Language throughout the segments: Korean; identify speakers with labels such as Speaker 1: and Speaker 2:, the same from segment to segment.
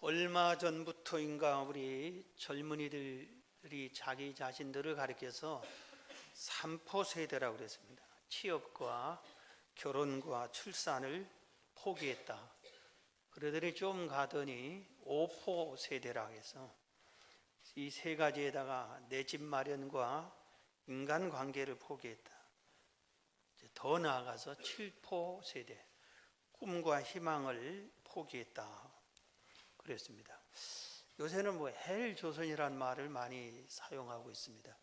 Speaker 1: 얼마 전부터인가 우리 젊은이들이 자기 자신들을 가리켜서 삼포 세대라고 그랬습니다. 취업과 결혼과 출산을 포기했다. 그러더니 좀 가더니 오포 세대라고 해서 이 세 가지에다가 내 집 마련과 인간관계를 포기했다. 더 나아가서 칠포 세대, 꿈과 희망을 포기했다. 그랬습니다. 요새는 헬 조선이라는 말을 많이 사용하고 있습니다.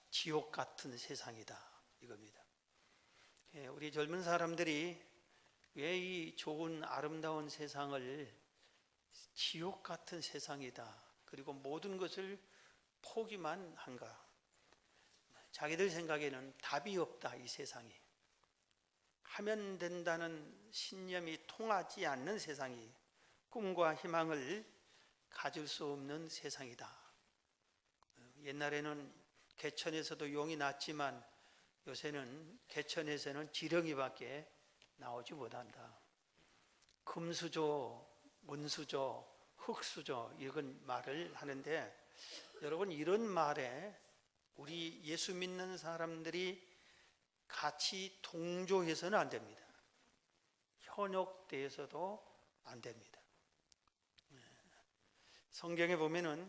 Speaker 1: 지옥 같은 세상이다 이겁니다. 우리 젊은 사람들이 왜 이 좋은 아름다운 세상을 지옥 같은 세상이다, 그리고 모든 것을 포기만 한가? 자기들 생각에는 답이 없다. 이 세상이 하면 된다는 신념이 통하지 않는 세상이, 꿈과 희망을 가질 수 없는 세상이다. 옛날에는 개천에서도 용이 났지만 요새는 개천에서는 지렁이밖에 나오지 못한다. 금수저, 은수저, 흙수저 이런 말을 하는데, 여러분, 이런 말에 우리 예수 믿는 사람들이 같이 동조해서는 안 됩니다. 현혹돼서도 안 됩니다. 성경에 보면은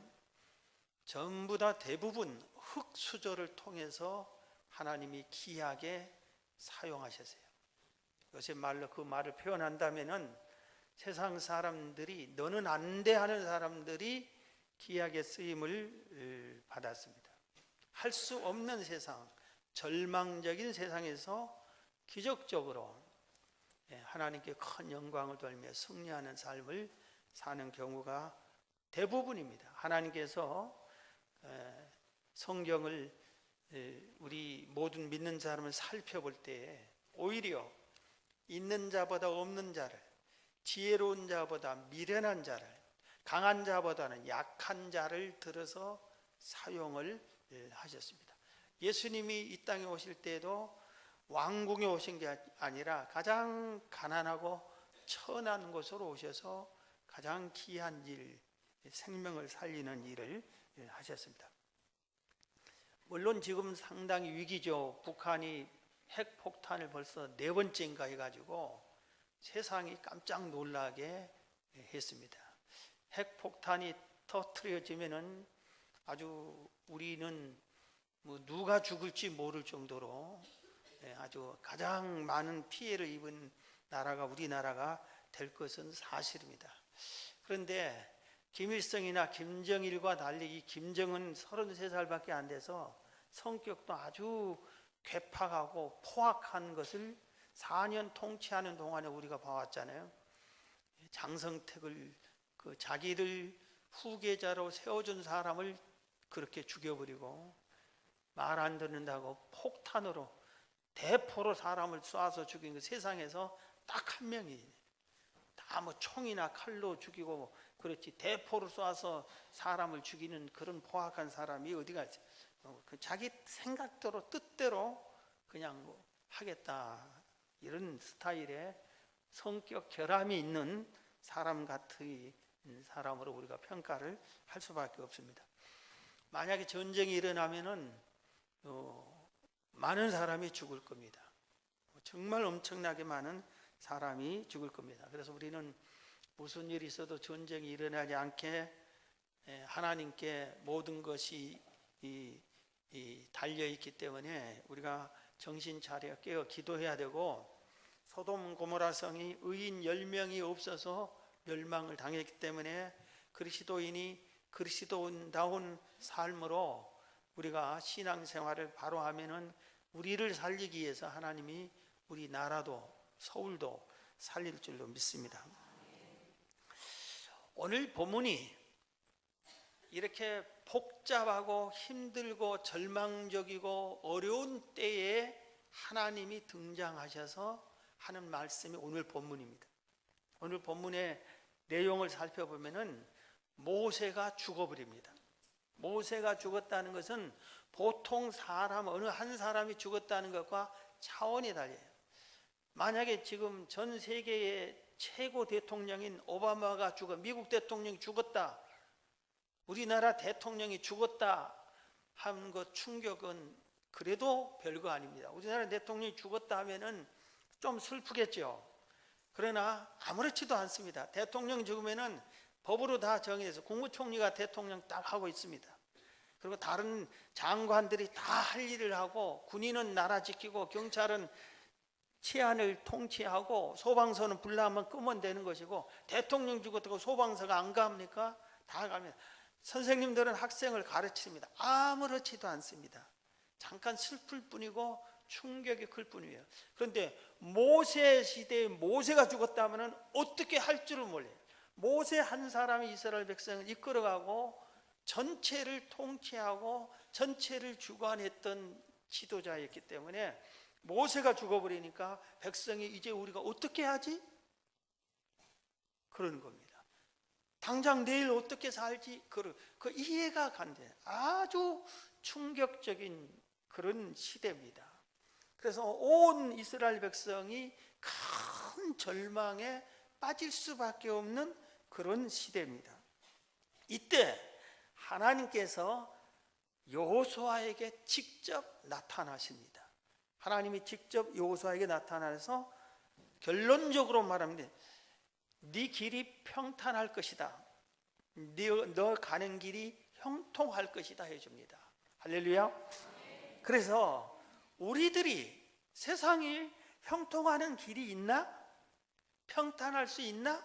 Speaker 1: 전부 다 대부분 흙수저를 통해서 하나님이 귀하게 사용하셨어요. 요새 말로 그 말을 표현한다면은 세상 사람들이 너는 안 돼 하는 사람들이 귀하게 쓰임을 받았습니다. 할 수 없는 세상, 절망적인 세상에서 기적적으로 하나님께 큰 영광을 돌며 승리하는 삶을 사는 경우가 대부분입니다. 하나님께서 성경을 우리 모든 믿는 사람을 살펴볼 때 오히려 있는 자보다 없는 자를, 지혜로운 자보다 미련한 자를, 강한 자보다는 약한 자를 들어서 사용을 하셨습니다. 예수님이 이 땅에 오실 때도 왕궁에 오신 게 아니라 가장 가난하고 천한 곳으로 오셔서 가장 귀한 일, 생명을 살리는 일을 하셨습니다. 물론 지금 상당히 위기죠. 북한이 핵폭탄을 벌써 4번째인가 해가지고 세상이 깜짝 놀라게 했습니다. 핵폭탄이 터뜨려지면은 아주 우리는 누가 죽을지 모를 정도로 아주 가장 많은 피해를 입은 나라가 우리나라가 될 것은 사실입니다. 그런데 김일성이나 김정일과 달리 이 김정은 33살밖에 안 돼서 성격도 아주 괴팍하고 포악한 것을 4년 통치하는 동안에 우리가 봐왔잖아요. 장성택을 자기들 후계자로 세워준 사람을 그렇게 죽여버리고, 말 안 듣는다고 폭탄으로 대포로 사람을 쏴서 죽인 그 세상에서 딱 한 명이, 다 총이나 칼로 죽이고 그렇지 대포로 쏴서 사람을 죽이는 그런 포악한 사람이 어디가 있어요? 자기 생각대로 뜻대로 그냥 하겠다, 이런 스타일의 성격 결함이 있는 사람 같은 사람으로 우리가 평가를 할 수밖에 없습니다. 만약에 전쟁이 일어나면은 많은 사람이 죽을 겁니다. 정말 엄청나게 많은 사람이 죽을 겁니다. 그래서 우리는 무슨 일이 있어도 전쟁이 일어나지 않게 하나님께 모든 것이 달려있기 때문에 우리가 정신 차려 깨어 기도해야 되고, 소돔 고모라 성이 의인 10명이 없어서 멸망을 당했기 때문에 그리스도인이 그리스도인다운 삶으로 우리가 신앙생활을 바로 하면은 우리를 살리기 위해서 하나님이 우리 나라도 서울도 살릴 줄로 믿습니다. 오늘 본문이 이렇게 복잡하고 힘들고 절망적이고 어려운 때에 하나님이 등장하셔서 하는 말씀이 오늘 본문입니다. 오늘 본문의 내용을 살펴보면은 모세가 죽어버립니다. 모세가 죽었다는 것은 보통 사람 어느 한 사람이 죽었다는 것과 차원이 달라요. 만약에 지금 전 세계에 최고 대통령인 오바마가 미국 대통령이 죽었다, 우리나라 대통령이 죽었다 하는 것 충격은 그래도 별거 아닙니다. 우리나라 대통령이 죽었다 하면은 좀 슬프겠죠. 그러나 아무렇지도 않습니다. 대통령 죽으면은 법으로 다 정해서 국무총리가 대통령 딱 하고 있습니다. 그리고 다른 장관들이 다 할 일을 하고, 군인은 나라 지키고, 경찰은 치안을 통치하고, 소방서는 불나면 끄면 되는 것이고, 대통령 죽었다고 소방서가 안 갑니까? 다 갑니다. 선생님들은 학생을 가르칩니다. 아무렇지도 않습니다. 잠깐 슬플 뿐이고 충격이 클 뿐이에요. 그런데 모세 시대에 모세가 죽었다면 어떻게 할 줄을 몰라요. 모세 한 사람이 이스라엘 백성을 이끌어가고 전체를 통치하고 전체를 주관했던 지도자였기 때문에, 모세가 죽어버리니까 백성이 이제 우리가 어떻게 하지? 그러는 겁니다. 당장 내일 어떻게 살지? 그 이해가 안 돼. 아주 충격적인 그런 시대입니다. 그래서 온 이스라엘 백성이 큰 절망에 빠질 수밖에 없는 그런 시대입니다. 이때 하나님께서 여호수아에게 직접 나타나십니다. 하나님이 직접 여호수아에게 나타나서 결론적으로 말합니다. 네 길이 평탄할 것이다. 너 가는 길이 형통할 것이다 해줍니다. 할렐루야. 그래서 우리들이 세상이 형통하는 길이 있나? 평탄할 수 있나?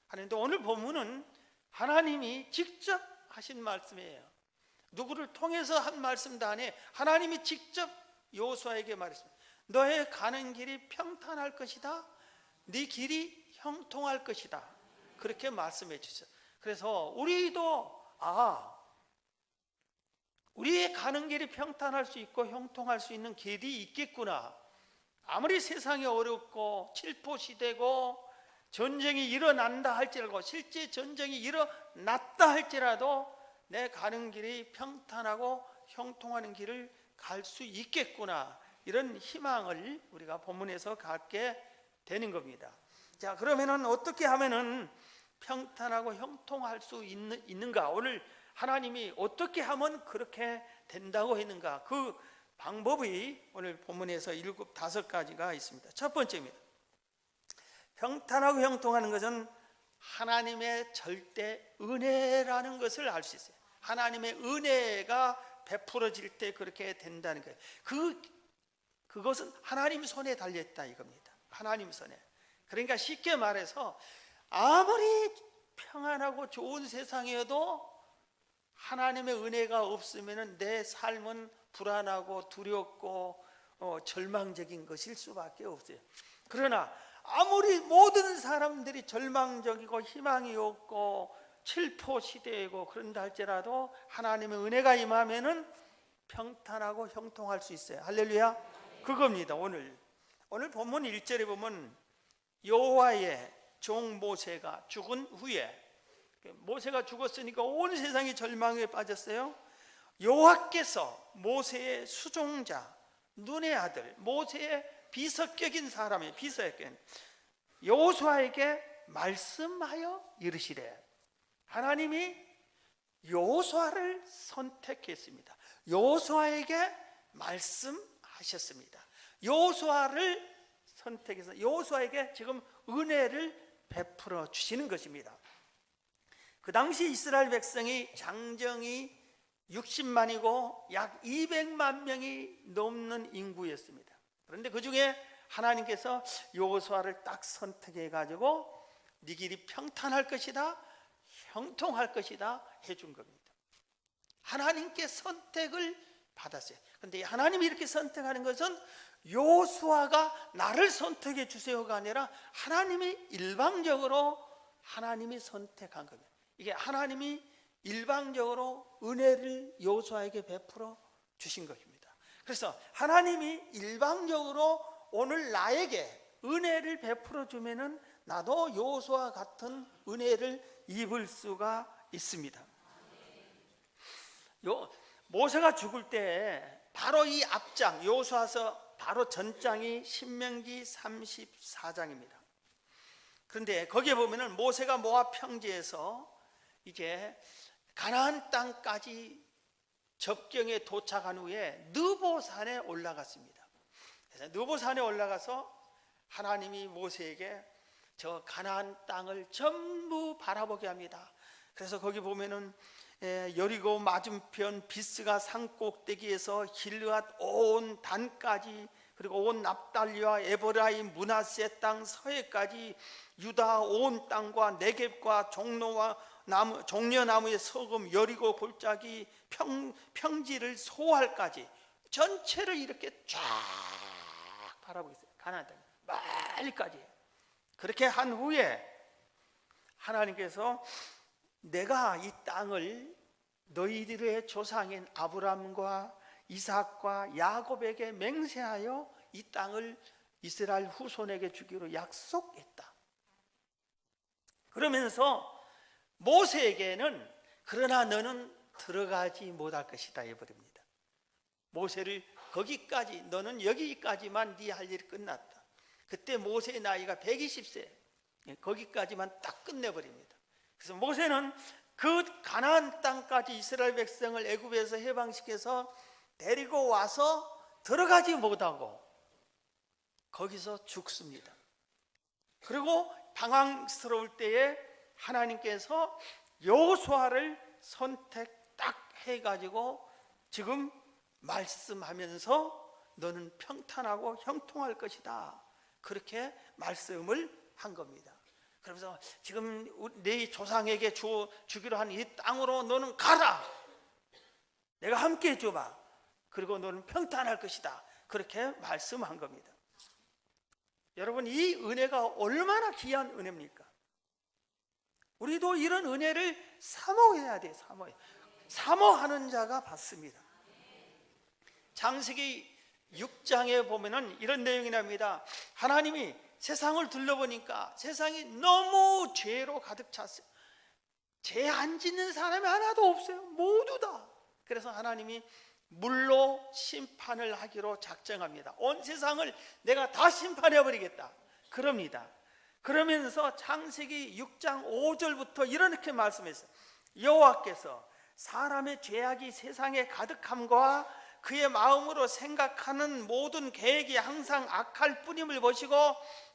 Speaker 1: 하는데 오늘 본문은 하나님이 직접 하신 말씀이에요. 누구를 통해서 한 말씀도 아니에요. 하나님이 직접 여호수아에게 말했습니다. 너의 가는 길이 평탄할 것이다. 네 길이 형통할 것이다. 그렇게 말씀해 주셨어요. 그래서 우리도 우리의 가는 길이 평탄할 수 있고 형통할 수 있는 길이 있겠구나. 아무리 세상이 어렵고 칠포시대고 전쟁이 일어난다 할지라도, 실제 전쟁이 일어났다 할지라도 내 가는 길이 평탄하고 형통하는 길을 갈 수 있겠구나, 이런 희망을 우리가 본문에서 갖게 되는 겁니다. 자, 그러면은 어떻게 하면은 평탄하고 형통할 수 있는가? 오늘 하나님이 어떻게 하면 그렇게 된다고 했는가? 그 방법이 오늘 본문에서 5가지가 있습니다. 첫 번째입니다. 평탄하고 형통하는 것은 하나님의 절대 은혜라는 것을 알 수 있어요. 하나님의 은혜가 베풀어질 때 그렇게 된다는 거예요. 그것은 하나님 손에 달려있다 이겁니다. 하나님 손에. 그러니까 쉽게 말해서 아무리 평안하고 좋은 세상이어도 하나님의 은혜가 없으면 내 삶은 불안하고 두렵고 절망적인 것일 수밖에 없어요. 그러나 아무리 모든 사람들이 절망적이고 희망이 없고 칠포시대이고 그런다 할지라도 하나님의 은혜가 임하면은 평탄하고 형통할 수 있어요. 할렐루야. 그겁니다. 오늘 본문 1절에 보면 여호와의 종 모세가 죽은 후에, 모세가 죽었으니까 온 세상이 절망에 빠졌어요. 여호와께서 모세의 수종자, 눈의 아들, 모세의 비석격인 사람의 비석격인 여호수아에게 말씀하여 이르시되, 하나님이 여호수아를 선택했습니다. 여호수아에게 말씀하셨습니다. 여호수아를 선택해서 여호수아에게 지금 은혜를 베풀어 주시는 것입니다. 그 당시 이스라엘 백성이 장정이 60만이고 약 200만 명이 넘는 인구였습니다. 그런데 그 중에 하나님께서 여호수아를 딱 선택해 가지고 네 길이 평탄할 것이다, 형통할 것이다 해준 겁니다. 하나님께 선택을 받았어요. 그런데 하나님이 이렇게 선택하는 것은 여호수아가 나를 선택해 주세요가 아니라 하나님이 일방적으로 하나님이 선택한 겁니다. 이게 하나님이 일방적으로 은혜를 여호수아에게 베풀어 주신 것입니다. 그래서 하나님이 일방적으로 오늘 나에게 은혜를 베풀어 주면은 나도 여호수아 같은 은혜를 입을 수가 있습니다. 모세가 죽을 때 바로 이 앞장, 여호수아서 바로 전장이 신명기 34장입니다. 그런데 거기에 보면은 모세가 모압 평지에서 이제 가나안 땅까지 접경에 도착한 후에 느보산에 올라갔습니다. 그래서 느보산에 올라가서 하나님이 모세에게 저 가나안 땅을 전부 바라보게 합니다. 그래서 거기 보면은 여리고 맞은편 비스가 산 꼭대기에서 길르앗 온 단까지, 그리고 온 납달리와 에브라임 므낫세 땅 서해까지, 유다 온 땅과 네겝과 종려나무의 서금 여리고 골짜기 평지를 소할까지 전체를 이렇게 쫙 바라보고 있어요. 가나안 땅 멀리까지. 그렇게 한 후에 하나님께서 내가 이 땅을 너희들의 조상인 아브람과 이삭과 야곱에게 맹세하여 이 땅을 이스라엘 후손에게 주기로 약속했다. 그러면서 모세에게는 그러나 너는 들어가지 못할 것이다 해버립니다. 모세를 거기까지, 너는 여기까지만 네 할 일이 끝났다. 그때 모세의 나이가 120세, 거기까지만 딱 끝내버립니다. 그래서 모세는 그 가나안 땅까지 이스라엘 백성을 애굽에서 해방시켜서 데리고 와서 들어가지 못하고 거기서 죽습니다. 그리고 당황스러울 때에 하나님께서 여호수아를 선택 딱 해가지고 지금 말씀하면서 너는 평탄하고 형통할 것이다, 그렇게 말씀을 한 겁니다. 그러면서 지금 네 조상에게 주기로 한 이 땅으로 너는 가라, 내가 함께 해줘봐, 그리고 너는 평탄할 것이다, 그렇게 말씀한 겁니다. 여러분, 이 은혜가 얼마나 귀한 은혜입니까? 우리도 이런 은혜를 사모해야 돼요. 사모하는 자가 받습니다. 창세기 6장에 보면은 이런 내용이 납니다. 하나님이 세상을 둘러보니까 세상이 너무 죄로 가득 찼어요. 죄 안 짓는 사람이 하나도 없어요. 모두 다. 그래서 하나님이 물로 심판을 하기로 작정합니다. 온 세상을 내가 다 심판해버리겠다, 그럽니다. 그러면서 창세기 6장 5절부터 이렇게 말씀했어요. 여호와께서 사람의 죄악이 세상에 가득함과 그의 마음으로 생각하는 모든 계획이 항상 악할 뿐임을 보시고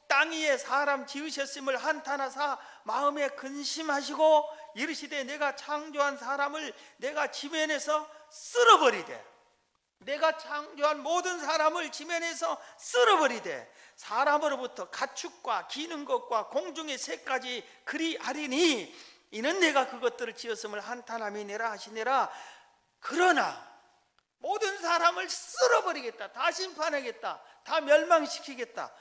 Speaker 1: 땅 위에 사람 지으셨음을 한탄하사 마음에 근심하시고 이르시되 내가 창조한 사람을 내가 지면에서 쓸어버리되, 내가 창조한 모든 사람을 지면에서 쓸어버리되 사람으로부터 가축과 기는 것과 공중의 새까지 그리 하리니 이는 내가 그것들을 지었음을 한탄함이니라 하시니라. 그러나 모든 사람을 쓸어버리겠다, 다 심판하겠다, 다 멸망시키겠다.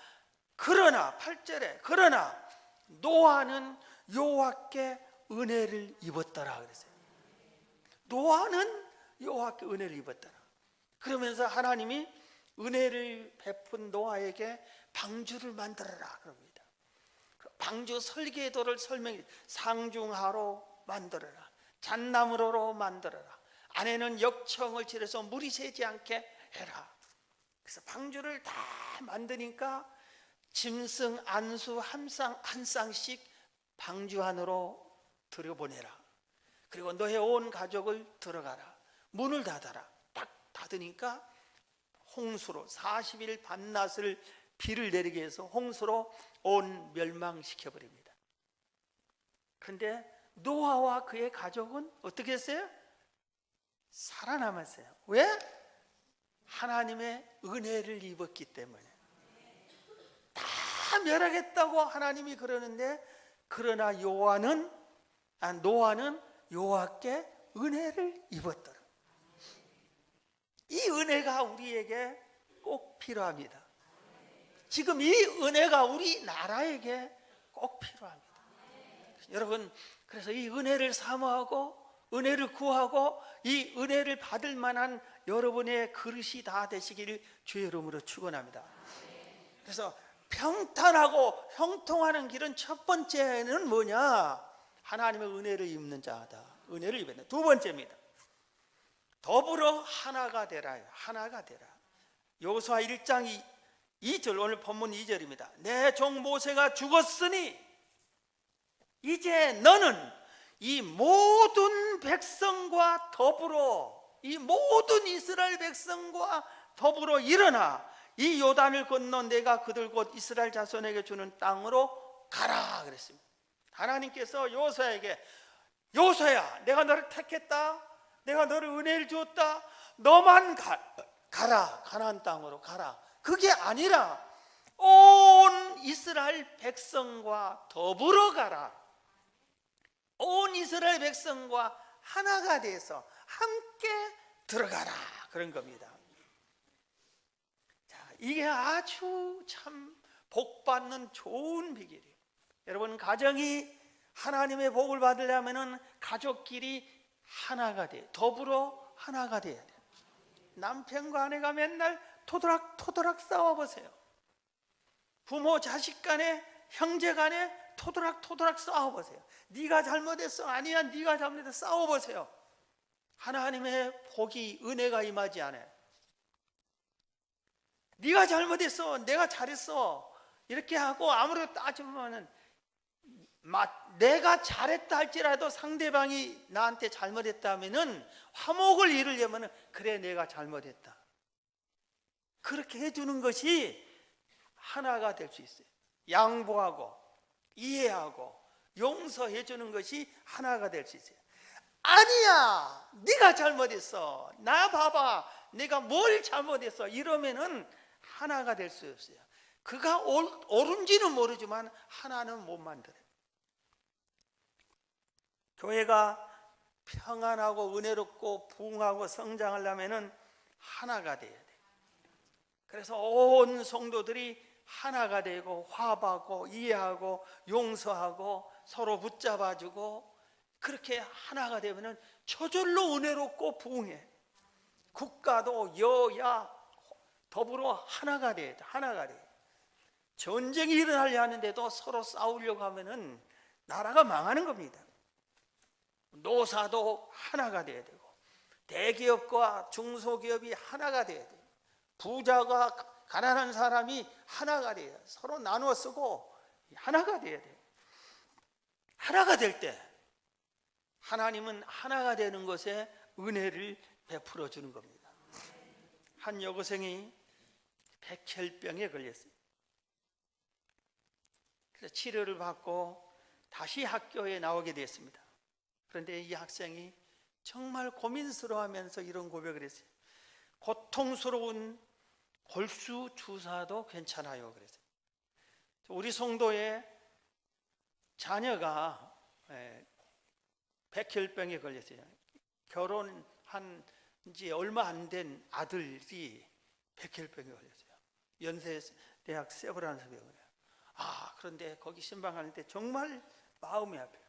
Speaker 1: 그러나 8절에 그러나 노아는 여호와께 은혜를 입었더라 그랬어요. 노아는 여호와께 은혜를 입었더라. 그러면서 하나님이 은혜를 베푼 노아에게 방주를 만들어라 그럽니다. 방주 설계도를 설명해, 상중하로 만들어라, 잣나무로 만들어라, 안에는 역청을 칠해서 물이 새지 않게 해라. 그래서 방주를 다 만드니까 짐승 안수 한 쌍씩 방주 안으로 들여보내라. 그리고 너의 온 가족을 들어가라. 문을 닫아라. 딱 닫으니까 홍수로 40일 밤낮을 비를 내리게 해서 홍수로 온 멸망시켜버립니다. 그런데 노아와 그의 가족은 어떻게 했어요? 살아남았어요. 왜? 하나님의 은혜를 입었기 때문에. 다 멸하겠다고 하나님이 그러는데 그러나 노아는 여호와께 은혜를 입었더라. 이 은혜가 우리에게 꼭 필요합니다. 지금 이 은혜가 우리나라에게 꼭 필요합니다. 여러분, 그래서 이 은혜를 사모하고 은혜를 구하고 이 은혜를 받을 만한 여러분의 그릇이 다 되시기를 주의 이름으로 축원합니다. 그래서 평탄하고 형통하는 길은 첫 번째는 뭐냐? 하나님의 은혜를 입는 자다. 은혜를 입는다. 두 번째입니다. 더불어 하나가 되라. 하나가 되라. 여호수아 1장 2절, 오늘 본문 2절입니다. 내 종 모세가 죽었으니 이제 너는 이 모든 백성과 더불어, 이 모든 이스라엘 백성과 더불어 일어나 이 요단을 건너 내가 그들 곧 이스라엘 자손에게 주는 땅으로 가라 그랬습니다. 하나님께서 요수아에게, 요수아야, 내가 너를 택했다, 내가 너를 은혜를 주었다, 너만 가라, 가나안 땅으로 가라. 그게 아니라 온 이스라엘 백성과 더불어 가라. 온 이스라엘 백성과 하나가 돼서 함께 들어가라, 그런 겁니다. 자, 이게 아주 참 복받는 좋은 비결이에요. 여러분, 가정이 하나님의 복을 받으려면 가족끼리 하나가 돼요. 더불어 하나가 돼야 돼요. 남편과 아내가 맨날 토도락 싸워보세요. 부모 자식 간에, 형제 간에 토도락 싸워보세요. 네가 잘못했어, 아니야 네가 잘못했어, 싸워보세요. 하나님의 복이, 은혜가 임하지 않아요. 네가 잘못했어, 내가 잘했어, 이렇게 하고 아무래도 따지면 내가 잘했다 할지라도 상대방이 나한테 잘못했다면은 화목을 이루려면 그래 내가 잘못했다, 그렇게 해주는 것이 하나가 될 수 있어요. 양보하고 이해하고 용서해 주는 것이 하나가 될 수 있어요. 아니야, 네가 잘못했어, 나 봐봐, 내가 뭘 잘못했어, 이러면은 하나가 될 수 없어요. 그가 옳은지는 모르지만 하나는 못 만들어요. 교회가 평안하고 은혜롭고 부흥하고 성장하려면은 하나가 돼야 돼요. 그래서 온 성도들이 하나가 되고 화합하고 이해하고 용서하고 서로 붙잡아주고, 그렇게 하나가 되면은 저절로 은혜롭고 부흥해. 국가도 여야 더불어 하나가 돼야 돼. 하나가 돼. 전쟁이 일어나려 하는데도 서로 싸우려고 하면은 나라가 망하는 겁니다. 노사도 하나가 돼야 되고, 대기업과 중소기업이 하나가 돼야 돼요. 부자가 가난한 사람이 하나가 돼요. 서로 나누어 쓰고 하나가 돼야 돼요. 하나가 될 때 하나님은 하나가 되는 것에 은혜를 베풀어 주는 겁니다. 한 여고생이 백혈병에 걸렸어요. 그래서 치료를 받고 다시 학교에 나오게 됐습니다. 그런데 이 학생이 정말 고민스러워하면서 이런 고백을 했어요. 고통스러운 골수 주사도 괜찮아요, 그랬어요. 우리 성도의 자녀가 백혈병에 걸렸어요. 결혼한 지 얼마 안 된 아들이 백혈병에 걸렸어요. 연세대학 세브란스 병원에. 그런데 거기 신방하는데 정말 마음이 아파요.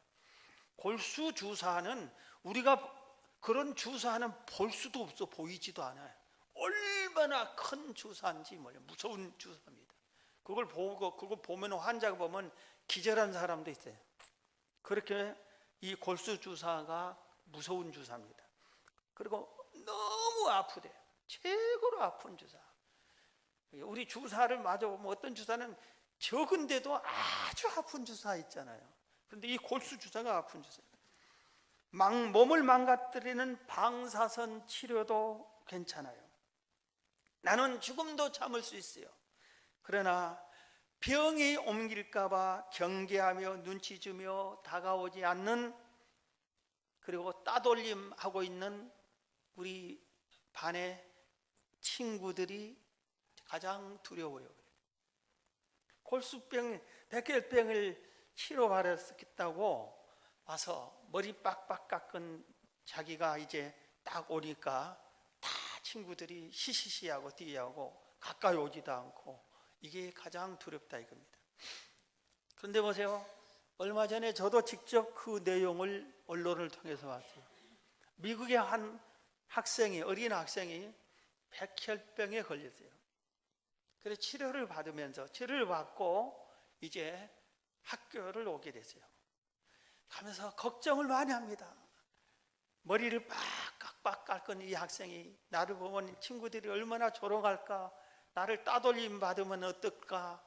Speaker 1: 골수 주사는 우리가 그런 주사는 볼 수도 없어, 보이지도 않아요. 얼마나 큰 주사인지 몰라요. 무서운 주사입니다. 그걸 보면, 환자가 보면 기절한 사람도 있어요. 그렇게 이 골수 주사가 무서운 주사입니다. 그리고 너무 아프대요. 최고로 아픈 주사. 우리 주사를 맞아보면 어떤 주사는 적은데도 아주 아픈 주사 있잖아요. 그런데 이 골수 주사가 아픈 주사예요. 몸을 망가뜨리는 방사선 치료도 괜찮아요. 나는 죽음도 참을 수 있어요. 그러나 병이 옮길까 봐 경계하며 눈치 주며 다가오지 않는, 그리고 따돌림하고 있는 우리 반의 친구들이 가장 두려워요. 골수병, 백혈병을 치료받았겠다고 와서 머리 빡빡 깎은 자기가 이제 딱 오니까 다 친구들이 시시시하고 뒤하고 가까이 오지도 않고, 이게 가장 두렵다 이겁니다. 그런데 보세요, 얼마 전에 저도 직접 그 내용을 언론을 통해서 봤어요. 미국의 한 학생이, 어린 학생이 백혈병에 걸렸어요. 그래서 치료를 받고 이제 학교를 오게 됐어요. 가면서 걱정을 많이 합니다. 머리를 빡빡 깎은 이 학생이 나를 보면 친구들이 얼마나 조롱할까, 나를 따돌림 받으면 어떨까,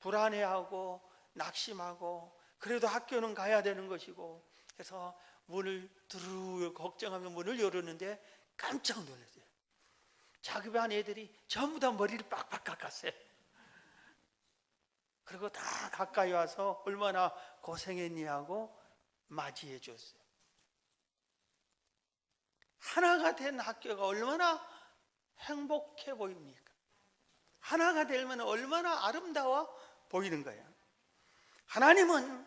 Speaker 1: 불안해하고 낙심하고 그래도 학교는 가야 되는 것이고, 그래서 문을 두루 걱정하며 문을 열었는데 깜짝 놀랐어요. 자기 반 애들이 전부 다 머리를 빡빡 깎았어요. 그리고 다 가까이 와서 얼마나 고생했니 하고 맞이해 줬어요. 하나가 된 학교가 얼마나 행복해 보입니까? 하나가 되면 얼마나 아름다워 보이는 거예요. 하나님은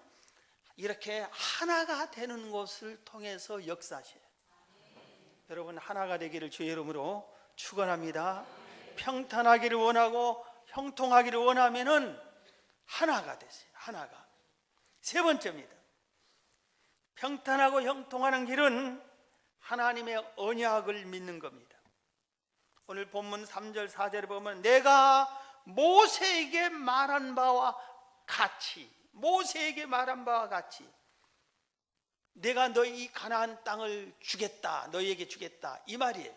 Speaker 1: 이렇게 하나가 되는 것을 통해서 역사하셔요. 여러분, 하나가 되기를 주의 이름으로 축원합니다. 평탄하기를 원하고 형통하기를 원하면은 하나가 되세요. 하나가. 세 번째입니다. 평탄하고 형통하는 길은 하나님의 언약을 믿는 겁니다. 오늘 본문 3절 4절에 보면 내가 모세에게 말한 바와 같이, 모세에게 말한 바와 같이 내가 너희 이 가나안 땅을 주겠다, 너희에게 주겠다, 이 말이에요.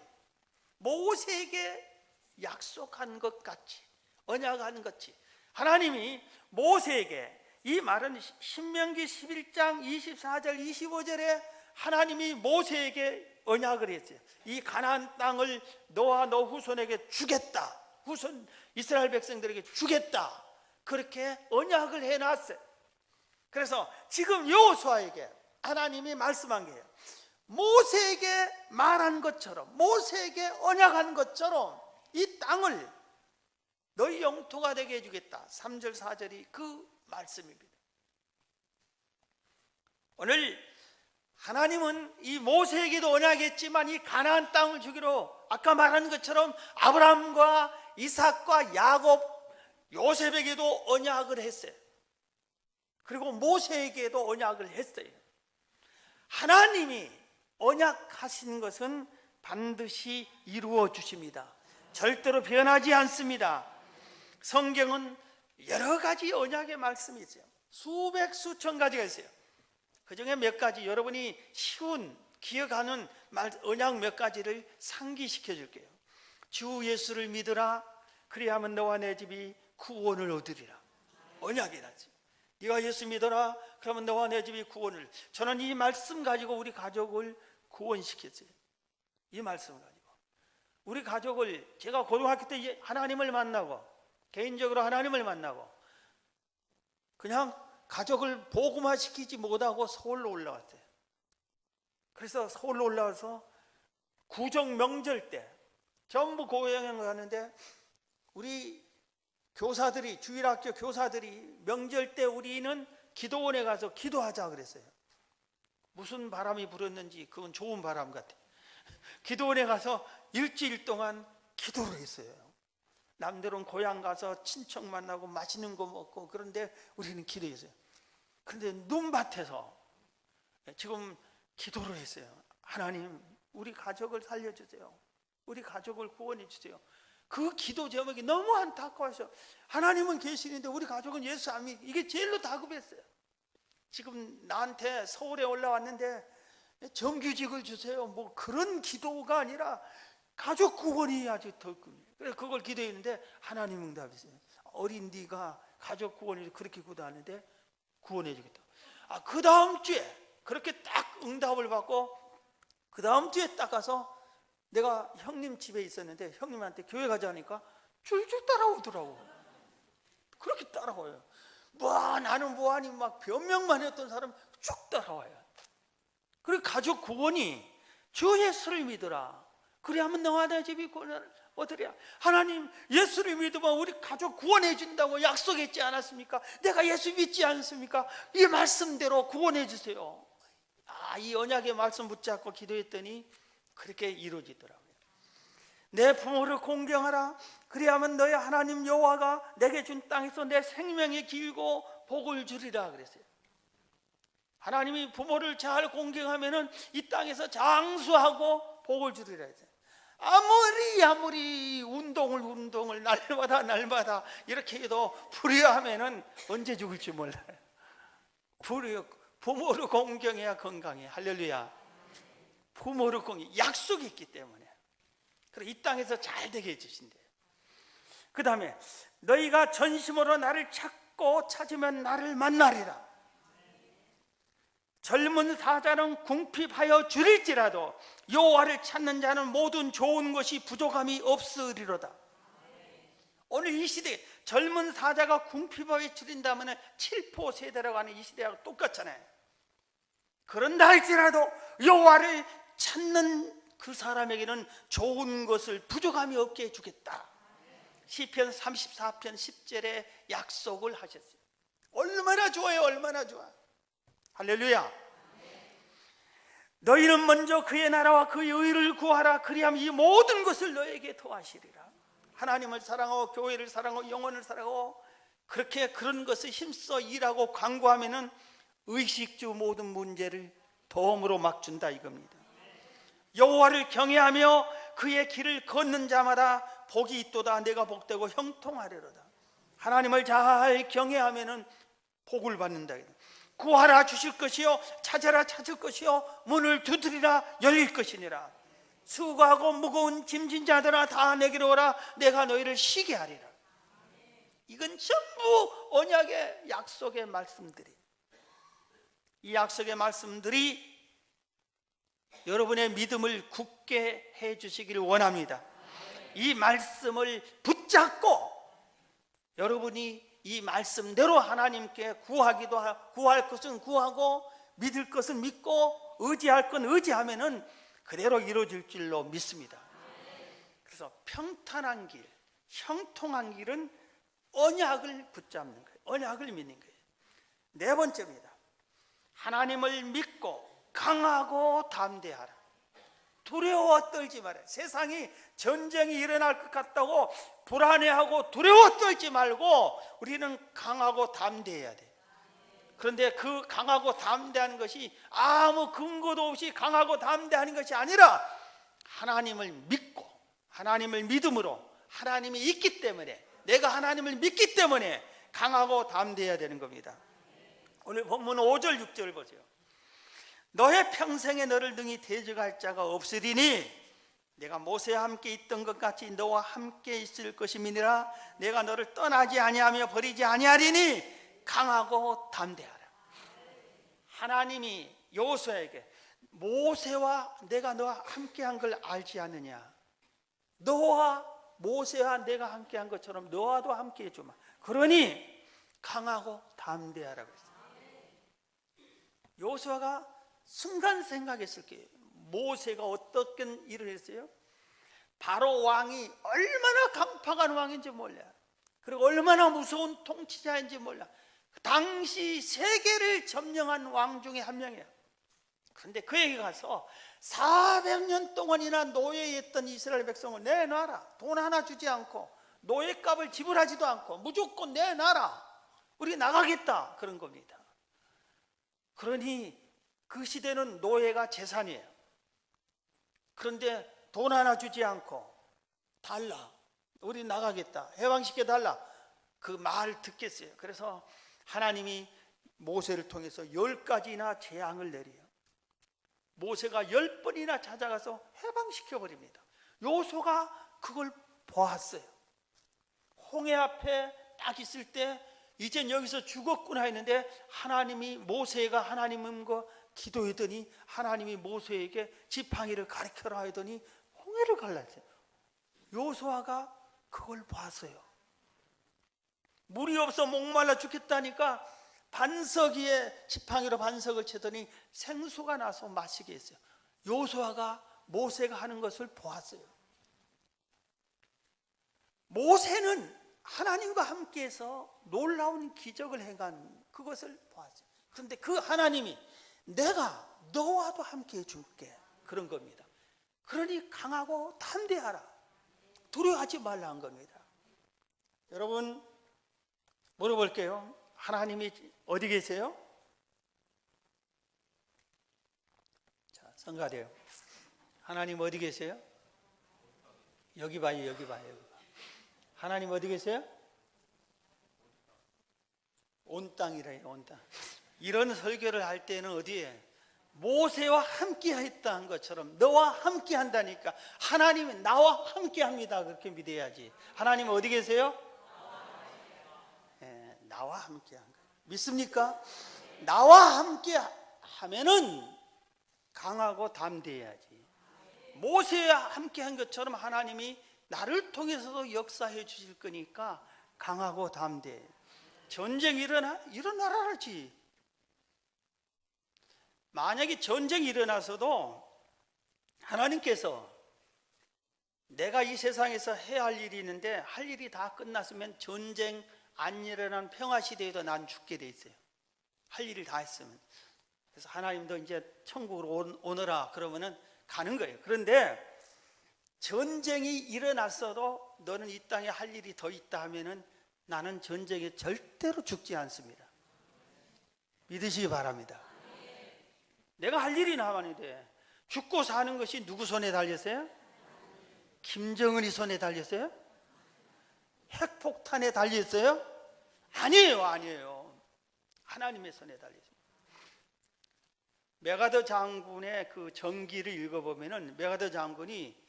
Speaker 1: 모세에게 약속한 것 같이, 언약한 것 같이 하나님이 모세에게, 이 말은 신명기 11장 24절 25절에 하나님이 모세에게 언약을 했어요. 이 가나안 땅을 너와 너 후손에게 주겠다, 후손 이스라엘 백성들에게 주겠다, 그렇게 언약을 해놨어요. 그래서 지금 여호수아에게 하나님이 말씀한 게요, 모세에게 말한 것처럼, 모세에게 언약한 것처럼 이 땅을 너희 영토가 되게 해주겠다. 3절 4절이 그 말씀입니다. 오늘 하나님은 이 모세에게도 언약했지만 이 가나안 땅을 주기로 아까 말한 것처럼 아브라함과 이삭과 야곱, 요셉에게도 언약을 했어요. 그리고 모세에게도 언약을 했어요. 하나님이 언약하신 것은 반드시 이루어 주십니다. 절대로 변하지 않습니다. 성경은 여러 가지 언약의 말씀이 있어요. 수백 수천 가지가 있어요. 그 중에 몇 가지, 여러분이 쉬운 기억하는 언약 몇 가지를 상기시켜 줄게요. 주 예수를 믿으라, 그리하면 너와 내 집이 구원을 얻으리라. 언약이라지. 네가 예수 믿어라, 그러면 너와 내 집이 구원을. 저는 이 말씀 가지고 우리 가족을 구원시켰어요. 이 말씀 가지고 우리 가족을, 제가 고등학교 때 하나님을 만나고, 개인적으로 하나님을 만나고 그냥 가족을 복음화시키지 못하고 서울로 올라왔어요. 그래서 서울로 올라와서 구정 명절 때 전부 고향에 가는데 우리 교사들이, 주일학교 교사들이 명절 때 우리는 기도원에 가서 기도하자 그랬어요. 무슨 바람이 불었는지 그건 좋은 바람 같아요. 기도원에 가서 일주일 동안 기도를 했어요. 남들은 고향 가서 친척 만나고 맛있는 거 먹고, 그런데 우리는 기도했어요. 그런데 눈밭에서 지금 기도를 했어요. 하나님, 우리 가족을 살려주세요. 우리 가족을 구원해 주세요. 그 기도 제목이 너무 안타까워서, 하나님은 계시는데 우리 가족은 예수 안 믿고, 이게 제일로 다급했어요. 지금 나한테 서울에 올라왔는데 정규직을 주세요, 뭐 그런 기도가 아니라 가족 구원이 아주 더 큽니다. 그래서 그걸 기도했는데 하나님 응답했어요. 어린 네가 가족 구원을 그렇게 기도하는데 구원해 주겠다. 그 다음 주에 그렇게 딱 응답을 받고, 그 다음 주에 딱 가서 내가 형님 집에 있었는데 형님한테 교회 가자 하니까 줄줄 따라오더라고. 그렇게 따라와요. 뭐 나는 뭐하니 막 변명만 했던 사람 쭉 따라와요. 그리고 가족 구원이 주 예수를 믿으라, 그래야만 너와 내 집이 구원을 얻으랴. 하나님, 예수를 믿으면 우리 가족 구원해 준다고 약속했지 않았습니까? 내가 예수 믿지 않습니까? 이 말씀대로 구원해 주세요. 이 언약의 말씀 붙잡고 기도했더니 그렇게 이루어지더라고요. 내 부모를 공경하라, 그리하면 너의 하나님 여호와가 내게 준 땅에서 내 생명이 길고 복을 주리라 그랬어요. 하나님이 부모를 잘 공경하면은 이 땅에서 장수하고 복을 주리라 했어요. 아무리 운동을 날마다 이렇게 해도 불의하면은 언제 죽을지 몰라요. 부모를 공경해야 건강해. 할렐루야. 부모를 공경, 약속이 있기 때문에. 그래서 이 땅에서 잘 되게 해주신대요. 그 다음에 너희가 전심으로 나를 찾고 찾으면 나를 만나리라. 젊은 사자는 궁핍하여 줄일지라도 여호와를 찾는 자는 모든 좋은 것이 부족함이 없으리로다. 오늘 이 시대에 젊은 사자가 궁핍하여 줄인다면 칠포 세대라고 하는 이 시대하고 똑같잖아요. 그런다 할지라도 여호와를 찾는 그 사람에게는 좋은 것을 부족함이 없게 해주겠다. 시편 34편 10절에 약속을 하셨어요. 얼마나 좋아요, 얼마나 좋아. 할렐루야. 너희는 먼저 그의 나라와 그의 의를 구하라. 그리하면 이 모든 것을 너에게 더하시리라. 하나님을 사랑하고 교회를 사랑하고 영혼을 사랑하고 그렇게 그런 것을 힘써 일하고 강구하면은 의식주 모든 문제를 덤으로 막준다 이겁니다. 여호와를 경외하며 그의 길을 걷는 자마다 복이 있도다. 내가 복되고 형통하리로다. 하나님을 잘 경외하면은 복을 받는다. 구하라 주실 것이요 찾아라 찾을 것이요 문을 두드리라 열릴 것이니라. 수고하고 무거운 짐진 자들아 다 내게로 오라. 내가 너희를 쉬게 하리라. 이건 전부 언약의 약속의 말씀들이, 이 약속의 말씀들이 여러분의 믿음을 굳게 해 주시기를 원합니다. 이 말씀을 붙잡고 여러분이 이 말씀대로 하나님께 구할 것은 구하고 믿을 것은 믿고 의지할 건 의지하면은 그대로 이루어질 줄로 믿습니다. 그래서 평탄한 길, 형통한 길은 언약을 붙잡는 거예요. 언약을 믿는 거예요. 네 번째입니다. 하나님을 믿고 강하고 담대하라. 두려워 떨지 마라. 세상이 전쟁이 일어날 것 같다고 불안해하고 두려워 떨지 말고 우리는 강하고 담대해야 돼. 그런데 그 강하고 담대하는 것이 아무 근거도 없이 강하고 담대하는 것이 아니라 하나님을 믿고 하나님을 믿음으로 하나님이 있기 때문에, 내가 하나님을 믿기 때문에 강하고 담대해야 되는 겁니다. 오늘 본문 5절 6절 보세요. 너의 평생에 너를 능히 대적할 자가 없으리니 내가 모세와 함께 있던 것 같이 너와 함께 있을 것임이니라. 내가 너를 떠나지 아니하며 버리지 아니하리니 강하고 담대하라. 하나님이 여호수아에게 모세와 내가 너와 함께한 걸 알지 않느냐. 너와 모세와 내가 함께한 것처럼 너와도 함께해 주마. 그러니 강하고 담대하라고 했어요. 여호수아가 순간 생각했을 거예요. 모세가 어떻게 일을 했어요? 바로 왕이 얼마나 강팍한 왕인지 몰라. 그리고 얼마나 무서운 통치자인지 몰라. 당시 세계를 점령한 왕 중에 한 명이에요. 그런데 그에게 가서 400년 동안이나 노예했던 이스라엘 백성을 내놔라. 돈 하나 주지 않고 노예값을 지불하지도 않고 무조건 내놔라. 우리 나가겠다. 그런 겁니다. 그러니 그 시대는 노예가 재산이에요. 그런데 돈 하나 주지 않고 달라. 우리 나가겠다. 해방시켜 달라. 그 말 듣겠어요. 그래서 하나님이 모세를 통해서 10가지나 재앙을 내려요. 모세가 10번이나 찾아가서 해방시켜 버립니다. 여호수아가 그걸 보았어요. 홍해 앞에 딱 있을 때 이젠 여기서 죽었구나 했는데 하나님이 모세가 하나님과 기도했더니 하나님이 모세에게 지팡이를 가르쳐라 하더니 홍해를 갈랐어요. 여호수아가 그걸 봤어요. 물이 없어 목말라 죽겠다니까 반석 위에 지팡이로 반석을 치더니 생수가 나서 마시게 했어요. 여호수아가 모세가 하는 것을 보았어요. 모세는 하나님과 함께해서 놀라운 기적을 행한 그것을 보았어요. 그런데 그 하나님이 내가 너와도 함께 해줄게 그런 겁니다. 그러니 강하고 담대하라. 두려워하지 말라 한 겁니다. 여러분 물어볼게요. 하나님이 어디 계세요? 자, 성가래요. 하나님 어디 계세요? 여기 봐요, 여기 봐요, 여기 봐. 하나님 어디 계세요? 온 땅이래요, 온 땅. 이런 설교를 할 때는 어디에? 모세와 함께 했다는 것처럼 너와 함께 한다니까 하나님은 나와 함께 합니다. 그렇게 믿어야지. 하나님 어디 계세요? 나와 함께 한 거예요. 믿습니까? 나와 함께 하면은 강하고 담대해야지. 모세와 함께 한 것처럼 하나님이 나를 통해서도 역사해 주실 거니까 강하고 담대해. 전쟁이 일어나라지. 만약에 전쟁이 일어나서도 하나님께서 내가 이 세상에서 해야 할 일이 있는데 할 일이 다 끝났으면 전쟁 안 일어난 평화시대에도 난 죽게 돼 있어요. 할 일을 다 했으면. 그래서 하나님도 이제 천국으로 오너라 그러면은 가는 거예요. 그런데 전쟁이 일어났어도 너는 이 땅에 할 일이 더 있다 하면은 나는 전쟁에 절대로 죽지 않습니다. 믿으시기 바랍니다. 내가 할 일이 남았는데 죽고 사는 것이 누구 손에 달렸어요? 김정은이 손에 달렸어요? 핵폭탄에 달렸어요? 아니에요. 하나님의 손에 달렸어요. 메가더 장군의 그 전기를 읽어보면은 메가더 장군이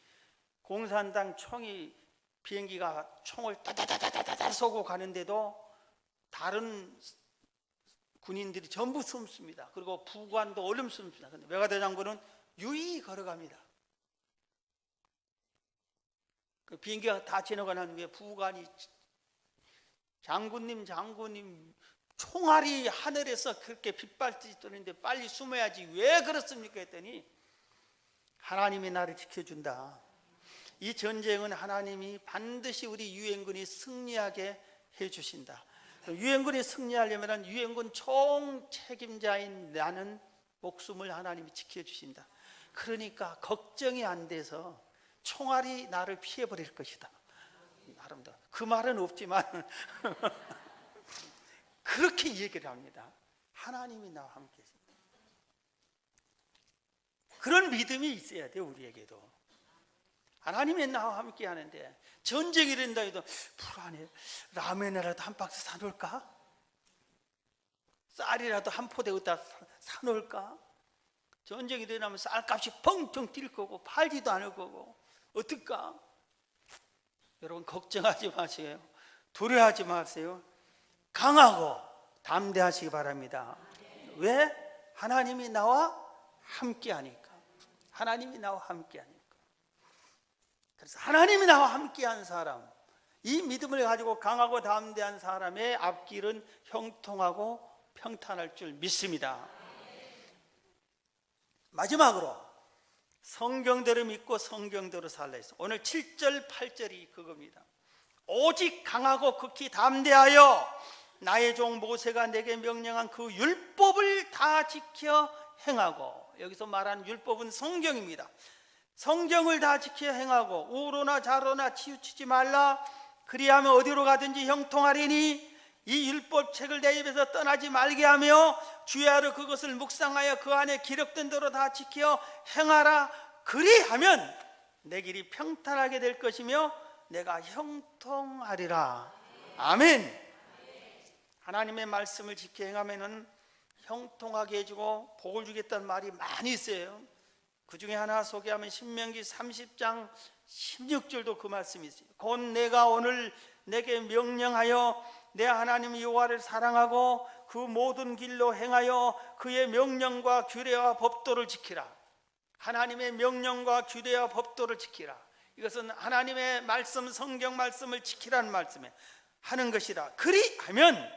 Speaker 1: 공산당 총이 비행기가 총을 따다다다다다 쏘고 가는데도 다른 군인들이 전부 숨습니다. 그리고 부관도 얼른 숨습니다. 근데 메가더 장군은 유유히 걸어갑니다. 그 비행기가 다 지나고 난 후에 부관이 장군님 총알이 하늘에서 그렇게 빗발치듯이 뜨는데 빨리 숨어야지 왜 그렇습니까 했더니 하나님이 나를 지켜준다. 이 전쟁은 하나님이 반드시 우리 유엔군이 승리하게 해주신다. 유엔군이 승리하려면 유엔군 총 책임자인 나는 목숨을 하나님이 지켜주신다. 그러니까 걱정이 안 돼서 총알이 나를 피해버릴 것이다. 그 말은 없지만 그렇게 얘기를 합니다. 하나님이 나와 함께 계십니다. 그런 믿음이 있어야 돼요. 우리에게도 하나님이 나와 함께 하는데 전쟁이 일어난다 해도 불안해. 라면이라도 한 박스 사놓을까? 쌀이라도 한 포대 어디다 사놓을까? 전쟁이 일어나면 쌀값이 펑펑 뛸 거고 팔지도 않을 거고 어떨까? 여러분 걱정하지 마세요. 두려워하지 마세요. 강하고 담대하시기 바랍니다. 왜? 하나님이 나와 함께 하니까. 하나님이 나와 함께 하니까. 그래서 하나님이 나와 함께 한 사람, 이 믿음을 가지고 강하고 담대한 사람의 앞길은 형통하고 평탄할 줄 믿습니다. 마지막으로 성경대로 믿고 성경대로 살라 했어. 오늘 7절 8절이 그겁니다. 오직 강하고 극히 담대하여 나의 종 모세가 내게 명령한 그 율법을 다 지켜 행하고, 여기서 말하는 율법은 성경입니다. 성경을 다 지켜 행하고 우로나 좌로나 치우치지 말라. 그리하면 어디로 가든지 형통하리니 이 율법책을 내 입에서 떠나지 말게 하며 주야로 그것을 묵상하여 그 안에 기록된 대로 다 지켜 행하라. 그리하면 내 길이 평탄하게 될 것이며 내가 형통하리라. 아멘. 하나님의 말씀을 지켜 행하면은 형통하게 해주고 복을 주겠다는 말이 많이 있어요. 그 중에 하나 소개하면 신명기 30장 16절도 그 말씀이 있어요. 곧 내가 오늘 내게 명령하여 내 하나님 여호와를 사랑하고 그 모든 길로 행하여 그의 명령과 규례와 법도를 지키라. 하나님의 명령과 규례와 법도를 지키라. 이것은 하나님의 말씀, 성경 말씀을 지키라는 말씀에 하는 것이라. 그리하면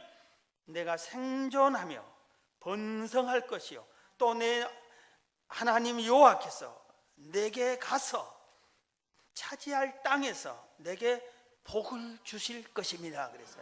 Speaker 1: 내가 생존하며 번성할 것이요 또 내 하나님 여호와께서 내게 가서 차지할 땅에서 내게 복을 주실 것입니다. 그래서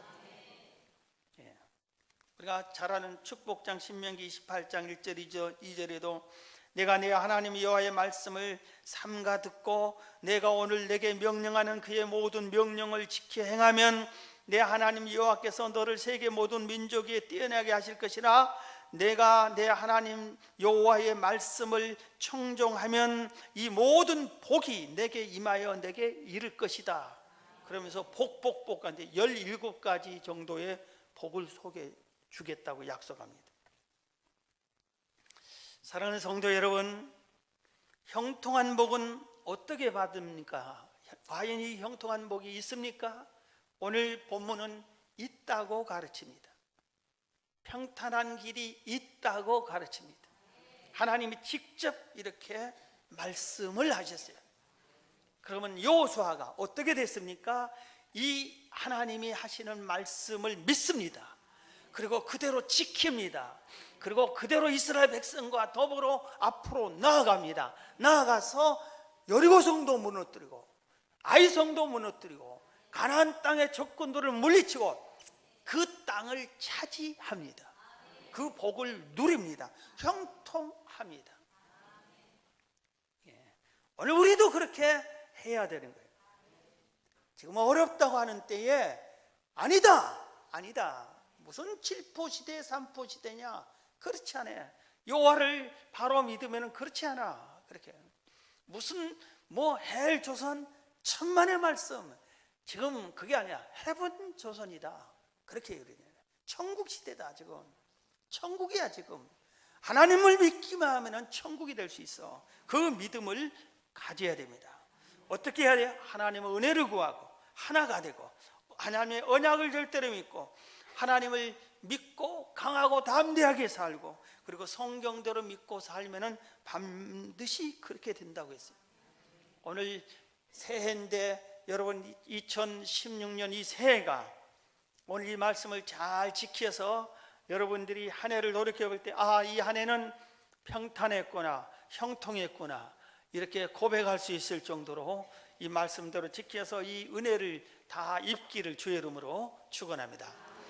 Speaker 1: 우리가 잘 아는 축복장 신명기 28장 1절 2절에도 내가 내 하나님 여호와의 말씀을 삼가 듣고 내가 오늘 내게 명령하는 그의 모든 명령을 지켜 행하면 내 하나님 여호와께서 너를 세계 모든 민족 위에 뛰어나게 하실 것이라. 내가 내 하나님 여호와의 말씀을 청종하면 이 모든 복이 내게 임하여 내게 이를 것이다. 그러면서 복한데 17가지 정도의 복을 소개해 주겠다고 약속합니다. 사랑하는 성도 여러분, 형통한 복은 어떻게 받습니까? 과연 이 형통한 복이 있습니까? 오늘 본문은 있다고 가르칩니다. 평탄한 길이 있다고 가르칩니다. 하나님이 직접 이렇게 말씀을 하셨어요. 그러면 여호수아가 어떻게 됐습니까? 이 하나님이 하시는 말씀을 믿습니다. 그리고 그대로 지킵니다. 그리고 그대로 이스라엘 백성과 더불어 앞으로 나아갑니다. 나아가서 여리고 성도 무너뜨리고 아이 성도 무너뜨리고 가나안 땅의 적군들을 물리치고 그 땅을 차지합니다. 그 복을 누립니다. 형통합니다. 오늘 우리도 그렇게 해야 되는 거예요. 지금 어렵다고 하는 때에 아니다 무슨 7포 시대 3포 시대냐, 그렇지 않아요. 여호와를 바로 믿으면 그렇지 않아. 그렇게 무슨 헬 조선 천만의 말씀, 지금 그게 아니야. 헤븐 조선이다. 그렇게 우리는 천국 시대다. 지금 천국이야. 지금 하나님을 믿기만 하면 천국이 될 수 있어. 그 믿음을 가져야 됩니다. 어떻게 해야 돼요? 하나님의 은혜를 구하고 하나가 되고 하나님의 언약을 절대로 믿고 하나님을 믿고 강하고 담대하게 살고 그리고 성경대로 믿고 살면은 반드시 그렇게 된다고 했어요. 오늘 새해인데 여러분 2016년 이 새해가 오늘 이 말씀을 잘 지켜서 여러분들이 한 해를 돌이켜 볼 때 이 한 해는 평탄했구나, 형통했구나 이렇게 고백할 수 있을 정도로 이 말씀대로 지켜서 이 은혜를 다 입기를 주의 이름으로 축원합니다.